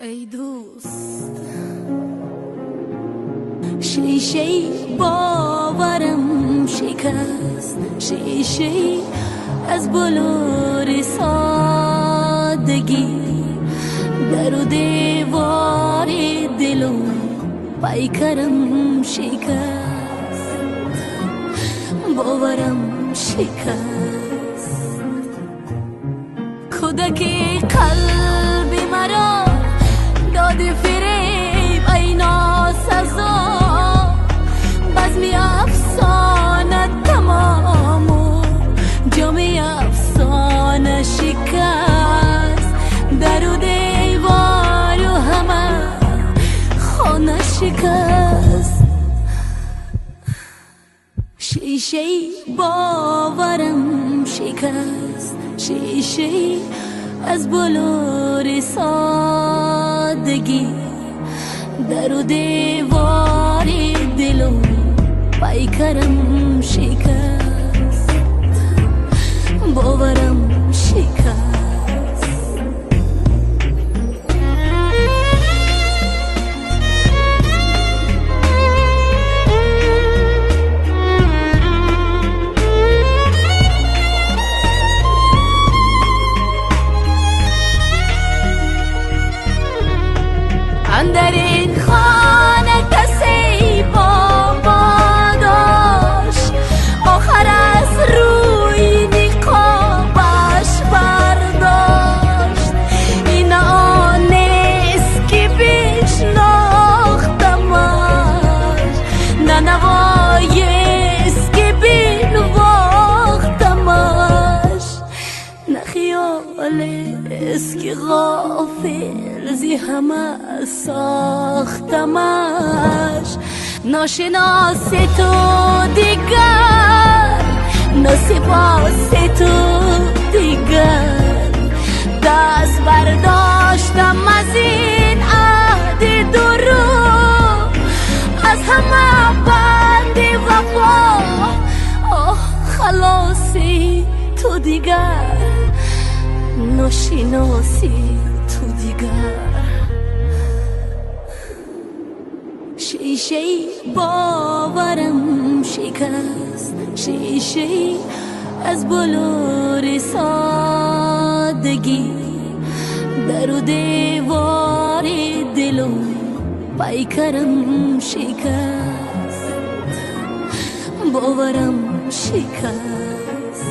ای دوست شیشه باورم شکست، شیشه از بلور سادگی، در و دیوار دلم پیکرم شکست، باورم شکست. کودک قلب مرا داد فریب ای ناسزا، بزمی افسانه تمام و جامعه افسانه شکست، در و دیوار و همه خانه شکست. شیشه باورم شکست، شیشه از بلور سادگی، در و دیوار دلم پیکرم شکست، باورم شکست. اندر این خانه کسی بابا داشت، آخر از روی نقابش برداشت. این آن نیست که بشناختمش، نه نوایست که بنواختمش، نه خیال است که غافل زی همه ساختمش. ناشناس تو دیگر، ناسپاس تو دیگر، دست برداشتم از این عهد درو، از همه بند وفا. آه خلاصی تو دیگر، ناشناسی تو دیگر. شیشه باورم شکست، شیشه از بلور سادگی، در و دیوار دلم پیکرم شکست، باورم شکست.